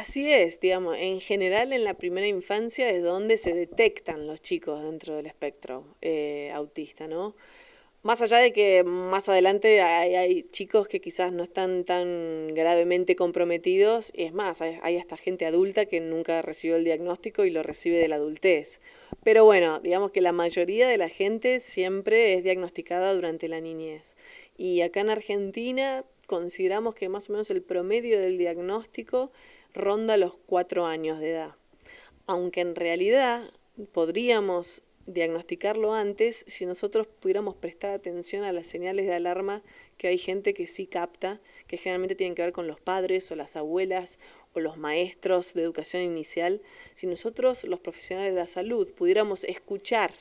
Así es, digamos, en general en la primera infancia es donde se detectan los chicos dentro del espectro autista, ¿no? Más allá de que más adelante hay chicos que quizás no están tan gravemente comprometidos, y es más, hay hasta gente adulta que nunca recibió el diagnóstico y lo recibe de la adultez. Pero bueno, digamos que la mayoría de la gente siempre es diagnosticada durante la niñez. Y acá en Argentina consideramos que más o menos el promedio del diagnóstico ronda los 4 años de edad. Aunque en realidad podríamos diagnosticarlo antes si nosotros pudiéramos prestar atención a las señales de alarma que hay gente que sí capta, que generalmente tienen que ver con los padres o las abuelas o los maestros de educación inicial. Si nosotros, los profesionales de la salud, pudiéramos escuchar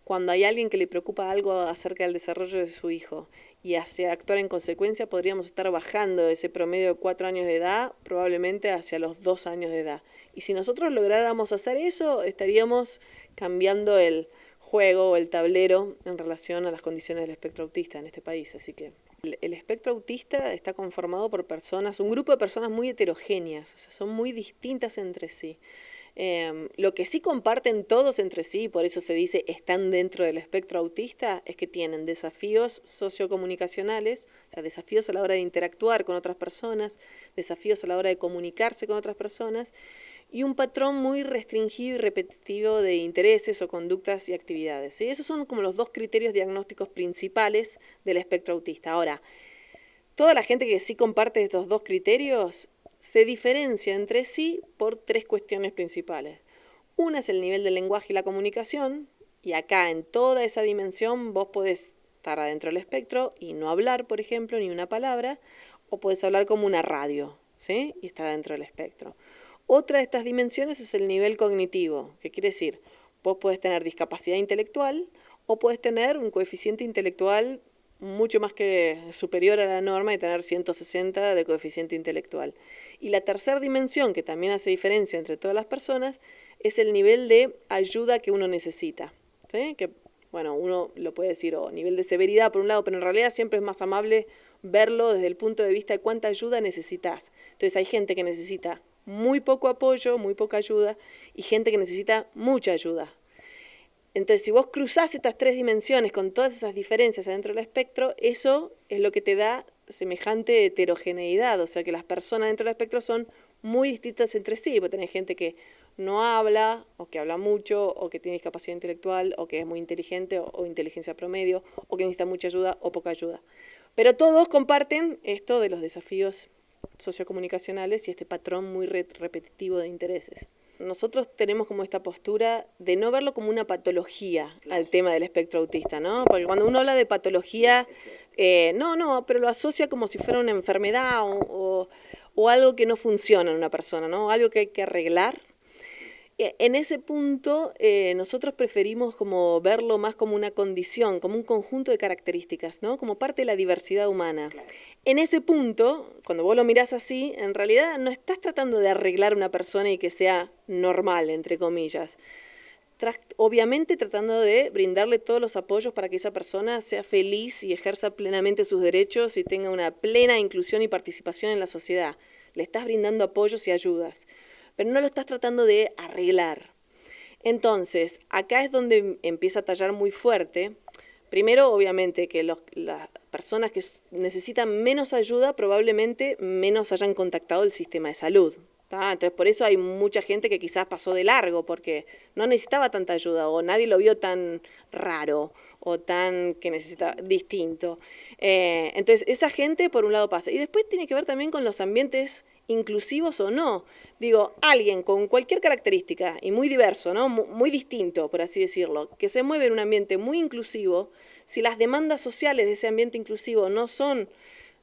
cuando hay alguien que le preocupa algo acerca del desarrollo de su hijo y hacia actuar en consecuencia, podríamos estar bajando ese promedio de 4 años de edad probablemente hacia los 2 años de edad. Y si nosotros lográramos hacer eso, estaríamos cambiando el juego o el tablero en relación a las condiciones del espectro autista en este país. Así que el espectro autista está conformado por personas, un grupo de personas muy heterogéneas, o sea, son muy distintas entre sí. Lo que sí comparten todos entre sí, y por eso se dice están dentro del espectro autista, es que tienen desafíos sociocomunicacionales, o sea, desafíos a la hora de interactuar con otras personas, desafíos a la hora de comunicarse con otras personas, y un patrón muy restringido y repetitivo de intereses o conductas y actividades. ¿Sí? Esos son como los dos criterios diagnósticos principales del espectro autista. Ahora, toda la gente que sí comparte estos dos criterios se diferencia entre sí por tres cuestiones principales. Una es el nivel del lenguaje y la comunicación, y acá en toda esa dimensión vos podés estar adentro del espectro y no hablar, por ejemplo, ni una palabra, o podés hablar como una radio, ¿sí? Y estar adentro del espectro. Otra de estas dimensiones es el nivel cognitivo, que quiere decir, vos podés tener discapacidad intelectual o podés tener un coeficiente intelectual mucho más que superior a la norma y tener 160 de coeficiente intelectual. Y la tercera dimensión, que también hace diferencia entre todas las personas, es el nivel de ayuda que uno necesita. ¿Sí? Que, bueno, uno lo puede decir, o nivel de severidad por un lado, pero en realidad siempre es más amable verlo desde el punto de vista de cuánta ayuda necesitas. Entonces hay gente que necesita muy poco apoyo, muy poca ayuda, y gente que necesita mucha ayuda. Entonces, si vos cruzás estas tres dimensiones con todas esas diferencias adentro del espectro, eso es lo que te da semejante heterogeneidad, o sea que las personas dentro del espectro son muy distintas entre sí, porque tenés gente que no habla, o que habla mucho, o que tiene discapacidad intelectual, o que es muy inteligente, o inteligencia promedio, o que necesita mucha ayuda o poca ayuda. Pero todos comparten esto de los desafíos sociocomunicacionales y este patrón muy repetitivo de intereses. Nosotros tenemos como esta postura de no verlo como una patología al tema del espectro autista, ¿no? Porque cuando uno habla de patología, pero lo asocia como si fuera una enfermedad o algo que no funciona en una persona, ¿no? Algo que hay que arreglar. En ese punto, nosotros preferimos como verlo más como una condición, como un conjunto de características, ¿no? Como parte de la diversidad humana. Claro. En ese punto, cuando vos lo mirás así, en realidad no estás tratando de arreglar a una persona y que sea normal, entre comillas. Obviamente tratando de brindarle todos los apoyos para que esa persona sea feliz y ejerza plenamente sus derechos y tenga una plena inclusión y participación en la sociedad. Le estás brindando apoyos y ayudas, pero no lo estás tratando de arreglar. Entonces, acá es donde empieza a tallar muy fuerte. Primero, obviamente, que las personas que necesitan menos ayuda probablemente menos hayan contactado el sistema de salud. ¿Tá? Entonces, por eso hay mucha gente que quizás pasó de largo, porque no necesitaba tanta ayuda, o nadie lo vio tan raro, o tan que necesita distinto. Entonces, esa gente por un lado pasa. Y después tiene que ver también con los ambientes inclusivos o no. Digo, alguien con cualquier característica y muy diverso, ¿no? Muy distinto, por así decirlo, que se mueve en un ambiente muy inclusivo, si las demandas sociales de ese ambiente inclusivo no son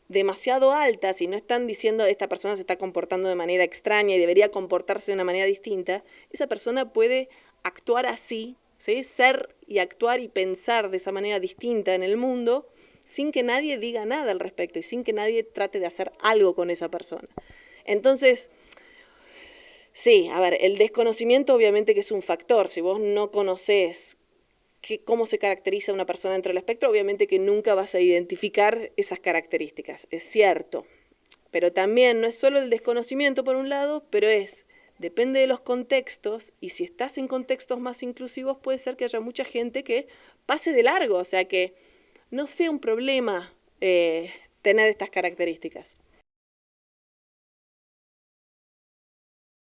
demasiado altas y no están diciendo esta persona se está comportando de manera extraña y debería comportarse de una manera distinta, esa persona puede actuar así, ¿sí? Ser y actuar y pensar de esa manera distinta en el mundo sin que nadie diga nada al respecto y sin que nadie trate de hacer algo con esa persona. Entonces, sí, a ver, el desconocimiento obviamente que es un factor. Si vos no conocés cómo se caracteriza una persona dentro del espectro, obviamente que nunca vas a identificar esas características, es cierto. Pero también no es solo el desconocimiento por un lado, pero depende de los contextos, y si estás en contextos más inclusivos puede ser que haya mucha gente que pase de largo, o sea que no sea un problema tener estas características.